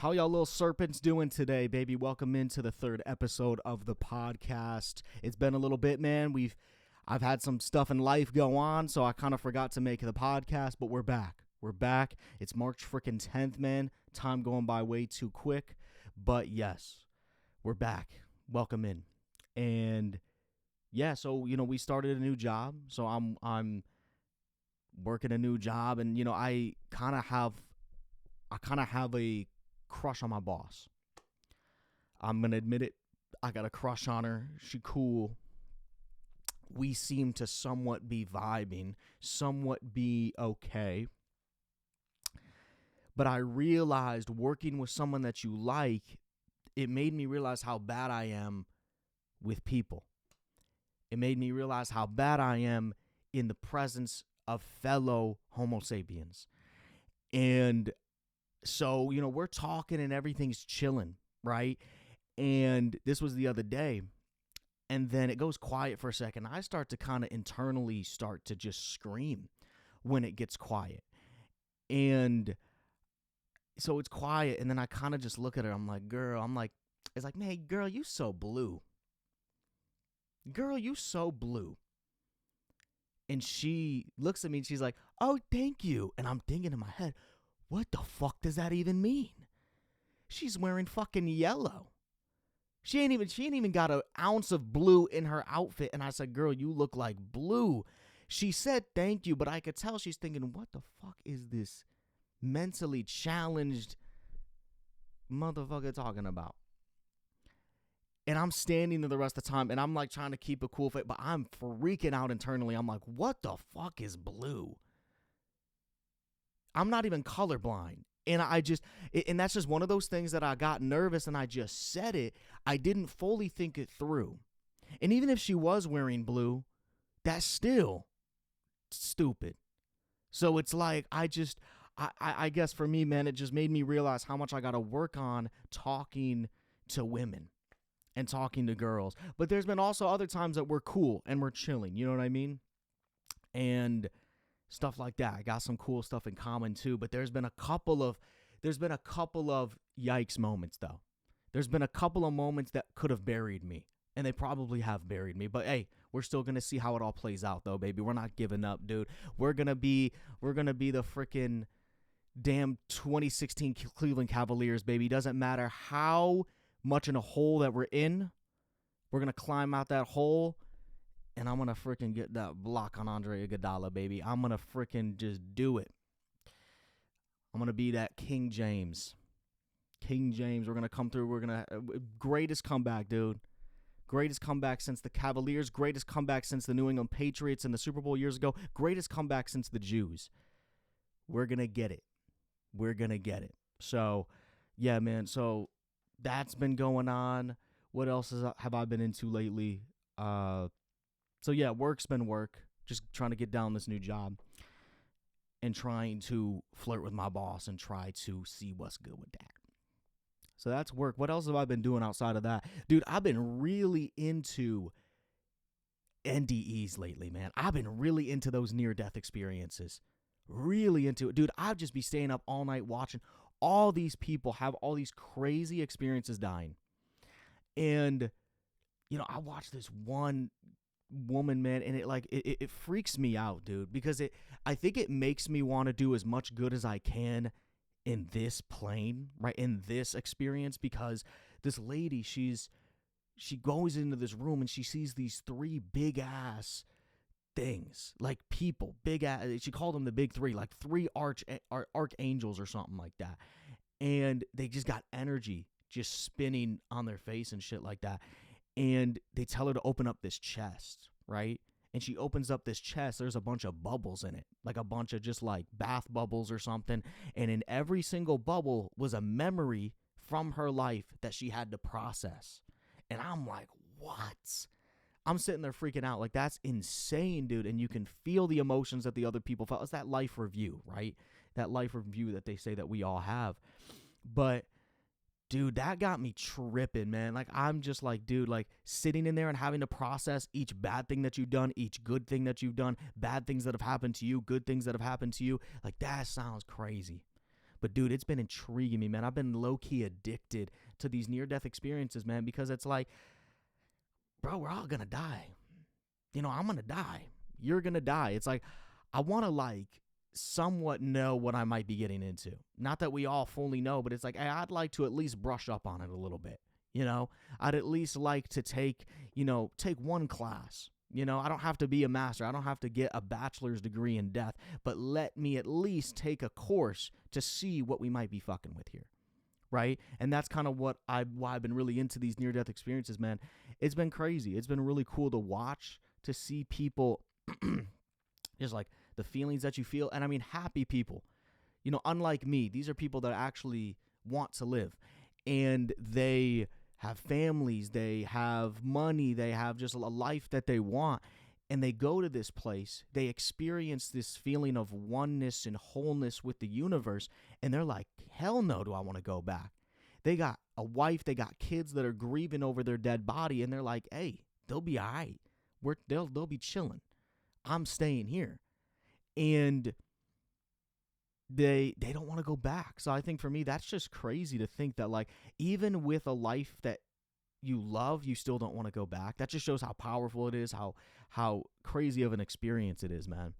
How y'all little serpents doing today, baby? Welcome into the third episode of the podcast. It's been a little bit, man. I've had some stuff in life go on, so I kind of forgot to make the podcast, but we're back. We're back. It's March freaking 10th, man. Time going by way too quick. But yes, we're back. Welcome in. And yeah, so we started a new job. So I'm working a new job, and I kind of have a crush on my boss. I'm gonna admit it. I got a crush on her. She cool. We seem to somewhat be vibing, somewhat be okay. But I realized working with someone that you like, it made me realize how bad I am with people. It made me realize how bad I am in the presence of fellow Homo sapiens. And so, we're talking and everything's chilling, right? And this was the other day. And then it goes quiet for a second. I start to kind of internally start to just scream when it gets quiet. And so it's quiet. And then I kind of just look at her. I'm like, it's like, man, girl, you so blue. Girl, you so blue. And she looks at me and she's like, oh, thank you. And I'm thinking in my head, what the fuck does that even mean? She's wearing fucking yellow. She ain't even got an ounce of blue in her outfit. And I said, girl, you look like blue. She said thank you, but I could tell she's thinking, what the fuck is this mentally challenged motherfucker talking about? And I'm standing there the rest of the time, and I'm like trying to keep a cool face, but I'm freaking out internally. I'm like, what the fuck is blue? I'm not even colorblind. And and that's just one of those things that I got nervous and I just said it. I didn't fully think it through. And even if she was wearing blue, that's still stupid. So it's like, I guess for me, man, it just made me realize how much I got to work on talking to women and talking to girls. But there's been also other times that we're cool and we're chilling. You know what I mean? And stuff like that. I got some cool stuff in common too, but there's been a couple of yikes moments though. There's been a couple of moments that could have buried me, and they probably have buried me. But hey, we're still gonna see how it all plays out though, baby. We're not giving up, dude. We're gonna be the freaking damn 2016 Cleveland Cavaliers, baby. Doesn't matter how much in a hole that we're in. We're gonna climb out that hole. And I'm going to freaking get that block on Andre Iguodala, baby. I'm going to freaking just do it. I'm going to be that King James. King James, we're going to come through. We're going to... Greatest comeback, dude. Greatest comeback since the Cavaliers. Greatest comeback since the New England Patriots in the Super Bowl years ago. Greatest comeback since the Jews. We're going to get it. We're going to get it. So, yeah, man. So, that's been going on. What else have I been into lately? So yeah, work's been work. Just trying to get down this new job and trying to flirt with my boss and try to see what's good with that. So that's work. What else have I been doing outside of that? Dude, I've been really into NDEs lately, man. I've been really into those near-death experiences. Really into it. Dude, I'd just be staying up all night watching all these people have all these crazy experiences dying. And, I watched this one woman, man, and it freaks me out, dude, because I think it makes me want to do as much good as I can in this plane, right, in this experience, because this lady, she goes into this room and she sees these three big ass things, like people, big ass, she called them the big three, like three archangels or something like that, and they just got energy just spinning on their face and shit like that. And they tell her to open up this chest, right? And she opens up this chest. There's a bunch of bubbles in it, like a bunch of just like bath bubbles or something. And in every single bubble was a memory from her life that she had to process. And I'm like, what? I'm sitting there freaking out. Like, that's insane, dude. And you can feel the emotions that the other people felt. It's that life review, right? That life review that they say that we all have. But dude, that got me tripping, man. Like, I'm just like, dude, like sitting in there and having to process each bad thing that you've done, each good thing that you've done, bad things that have happened to you, good things that have happened to you. Like, that sounds crazy. But dude, it's been intriguing me, man. I've been low-key addicted to these near-death experiences, man, because it's like, bro, we're all gonna die. I'm gonna die. You're gonna die. It's like, I want to like somewhat know what I might be getting into. Not that we all fully know, but it's like, hey, I'd like to at least brush up on it a little bit. I'd at least like to take one class. I don't have to be a master. I don't have to get a bachelor's degree in death, but let me at least take a course to see what we might be fucking with here. Right? And that's kind of why I've been really into these near-death experiences, man. It's been crazy. It's been really cool to watch, to see people just like the feelings that you feel. And I mean, happy people, unlike me, these are people that actually want to live, and they have families, they have money, they have just a life that they want. And they go to this place, they experience this feeling of oneness and wholeness with the universe, and they're like, hell no, do I want to go back? They got a wife, they got kids that are grieving over their dead body, and they're like, hey, they'll be all right. They'll be chilling. I'm staying here. And they don't want to go back. So I think for me, that's just crazy to think that, like, even with a life that you love, you still don't want to go back. That just shows how powerful it is, how crazy of an experience it is, man.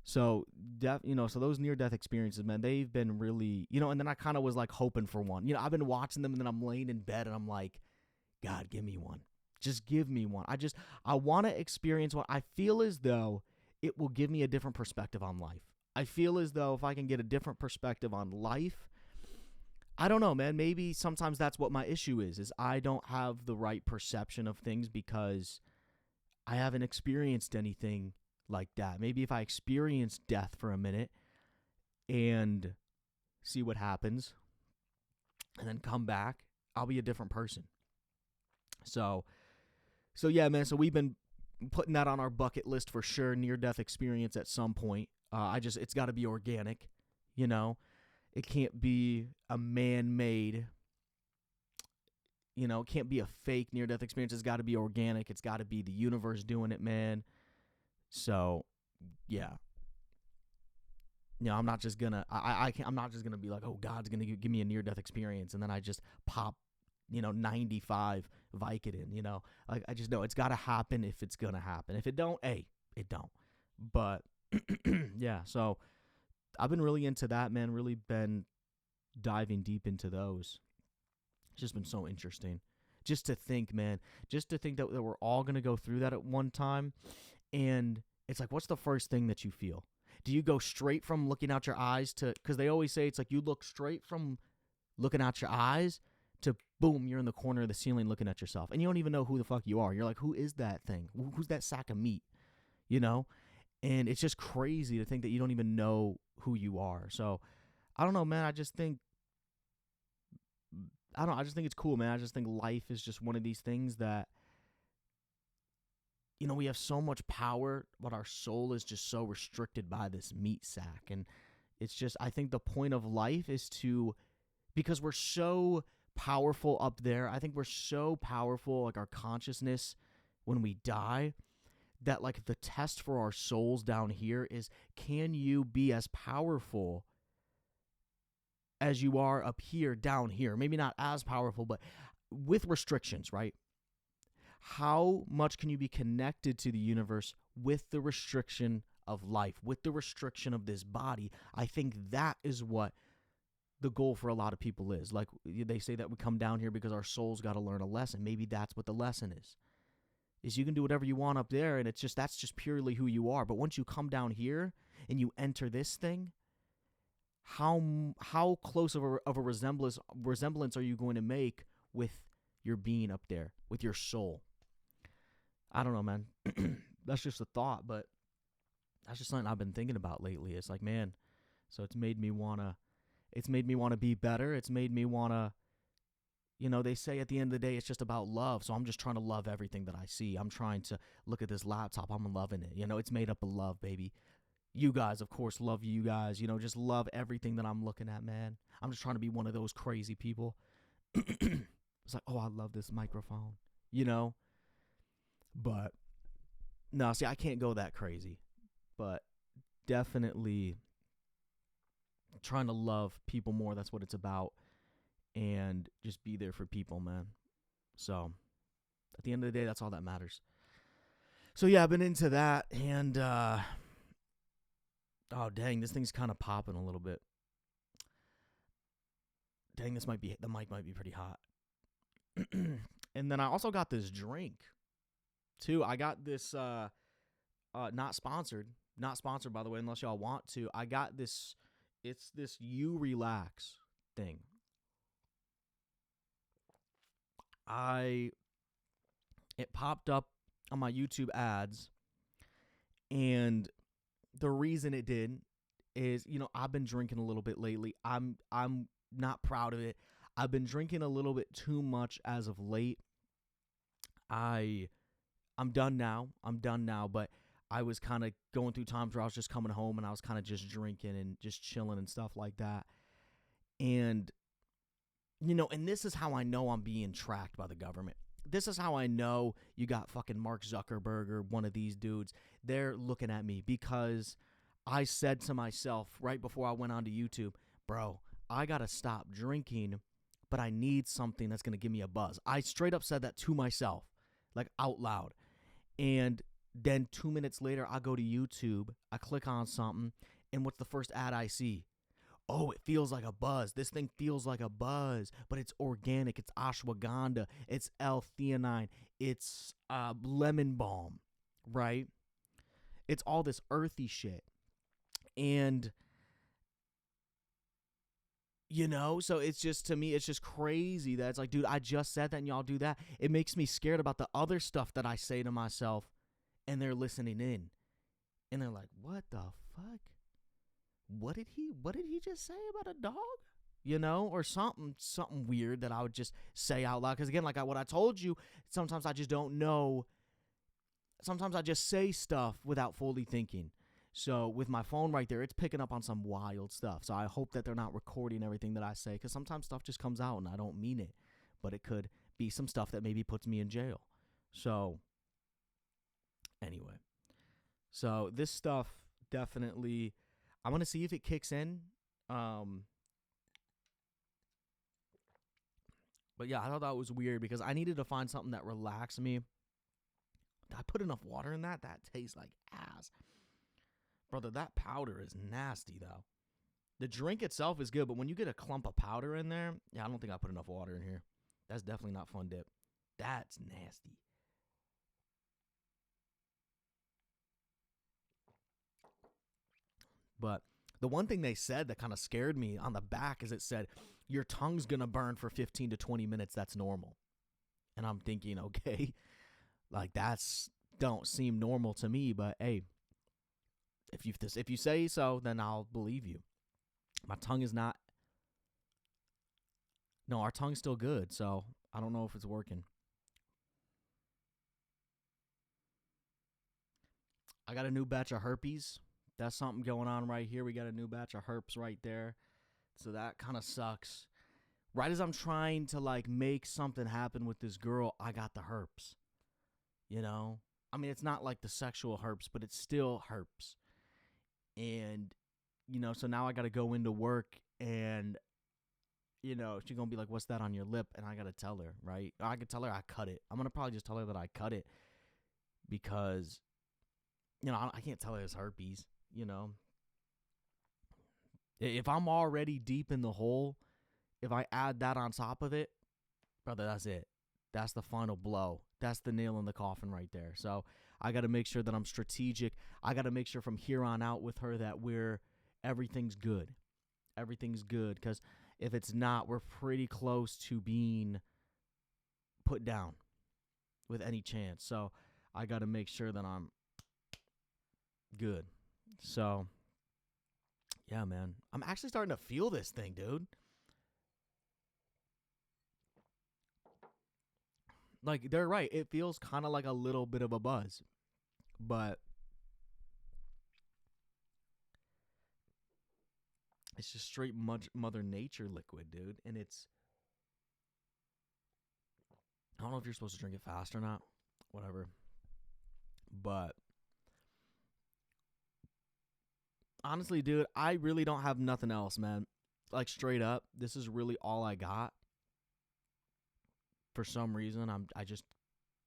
So, so those near-death experiences, man, they've been really, and then I kind of was like hoping for one. I've been watching them, and then I'm laying in bed and I'm like, God, give me one. Just give me one. I want to experience one. I feel as though it will give me a different perspective on life. I feel as though if I can get a different perspective on life, I don't know, man. Maybe sometimes that's what my issue is I don't have the right perception of things because I haven't experienced anything like that. Maybe if I experience death for a minute and see what happens and then come back, I'll be a different person. So yeah, man. So we've been putting that on our bucket list for sure. Near-death experience at some point. It's got to be organic, It can't be a man-made, it can't be a fake near-death experience. It's got to be organic. It's got to be the universe doing it, man. So, yeah. I'm not just gonna, I'm not just gonna be like, oh, God's gonna give me a near-death experience, and then I just pop, 95 Vicodin, Like, I just know it's got to happen if it's gonna happen. If it don't, hey, it don't. But, yeah, so I've been really into that, man. Really been diving deep into those. It's just been so interesting. Just to think, man. Just to think that we're all going to go through that at one time. And it's like, what's the first thing that you feel? Do you go straight from looking out your eyes to, because they always say it's like you look straight from looking out your eyes to boom, you're in the corner of the ceiling looking at yourself. And you don't even know who the fuck you are. You're like, who is that thing? Who's that sack of meat? And it's just crazy to think that you don't even know who you are. So, I don't know, man. I just think it's cool, man. I just think life is just one of these things that, we have so much power, but our soul is just so restricted by this meat sack. And it's just, I think the point of life is because we're so powerful up there. I think we're so powerful, like our consciousness when we die, that like the test for our souls down here is, can you be as powerful as you are up here down here? Maybe not as powerful, but with restrictions, right? How much can you be connected to the universe with the restriction of life, with the restriction of this body? I think that is what the goal for a lot of people is. Like they say that we come down here because our soul's got to learn a lesson. Maybe that's what the lesson is you can do whatever you want up there, and that's just purely who you are. But once you come down here and you enter this thing, how close of a resemblance are you going to make with your being up there, with your soul? I don't know, man. That's just a thought, but that's just something I've been thinking about lately. It's like, man, so it's made me want to be better. It's made me want to, they say at the end of the day, it's just about love. So I'm just trying to love everything that I see. I'm trying to look at this laptop. I'm loving it. It's made up of love, baby. You guys, of course, love you guys. Just love everything that I'm looking at, man. I'm just trying to be one of those crazy people. It's like, oh, I love this microphone, But, no, see, I can't go that crazy. But definitely trying to love people more. That's what it's about. And just be there for people, man. So at the end of the day, that's all that matters. So yeah, I've been into that, and oh dang, this thing's kind of popping a little bit. Dang, the mic might be pretty hot. And then I also got this drink too. I got this not sponsored by the way, unless y'all want to. I got this, it's this You Relax thing. It popped up on my YouTube ads, and the reason it did is, I've been drinking a little bit lately. I'm not proud of it. I've been drinking a little bit too much as of late. I'm done now, but I was kind of going through times where I was just coming home and I was kind of just drinking and just chilling and stuff like that. And, and this is how I know I'm being tracked by the government. This is how I know you got fucking Mark Zuckerberg or one of these dudes. They're looking at me because I said to myself right before I went onto YouTube, bro, I got to stop drinking, but I need something that's going to give me a buzz. I straight up said that to myself, like out loud. And then 2 minutes later, I go to YouTube, I click on something, and what's the first ad I see? Oh, it feels like a buzz. This thing feels like a buzz, but it's organic. It's ashwagandha. It's L-theanine. It's lemon balm, right? It's all this earthy shit. And, so it's just, to me, it's just crazy that it's like, dude, I just said that and y'all do that. It makes me scared about the other stuff that I say to myself, and they're listening in. And they're like, what the fuck? What did he just say about a dog? Or something weird that I would just say out loud. Because again, like what I told you, sometimes I just don't know. Sometimes I just say stuff without fully thinking. So with my phone right there, it's picking up on some wild stuff. So I hope that they're not recording everything that I say, because sometimes stuff just comes out and I don't mean it. But it could be some stuff that maybe puts me in jail. So anyway. So this stuff definitely, I want to see if it kicks in. But yeah, I thought that was weird because I needed to find something that relaxed me. Did I put enough water in that? That tastes like ass. Brother, that powder is nasty, though. The drink itself is good, but when you get a clump of powder in there, yeah, I don't think I put enough water in here. That's definitely not fun dip. That's nasty. But the one thing they said that kind of scared me on the back is it said, your tongue's going to burn for 15 to 20 minutes. That's normal. And I'm thinking, okay, like that's don't seem normal to me. But hey, if you say so, then I'll believe you. My tongue is not. No, our tongue's still good. So I don't know if it's working. I got a new batch of herpes. That's something going on right here. We got a new batch of herpes right there. So that kind of sucks. Right as I'm trying to like make something happen with this girl, I got the herpes. I mean, it's not like the sexual herpes, but it's still herpes. And, so now I got to go into work and, she's going to be like, what's that on your lip? And I got to tell her, right? I could tell her I cut it. I'm going to probably just tell her that I cut it because, I can't tell her it's herpes. If I'm already deep in the hole, if I add that on top of it, brother, that's it. That's the final blow. That's the nail in the coffin right there. So I got to make sure that I'm strategic. I got to make sure from here on out with her that everything's good. Everything's good, because if it's not, we're pretty close to being put down with any chance. So I got to make sure that I'm good. So, yeah, man. I'm actually starting to feel this thing, dude. Like, they're right. It feels kind of like a little bit of a buzz. But it's just straight Mother Nature liquid, dude. And it's... I don't know if you're supposed to drink it fast or not. Whatever. But... honestly, dude, I really don't have nothing else, man. Like, straight up, this is really all I got. For some reason, I just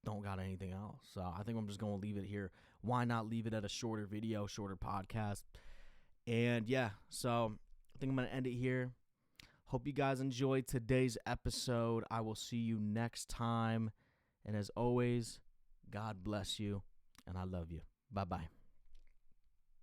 don't got anything else. So I think I'm just going to leave it here. Why not leave it at a shorter video, shorter podcast? And yeah, so I think I'm going to end it here. Hope you guys enjoyed today's episode. I will see you next time. And as always, God bless you, and I love you. Bye-bye.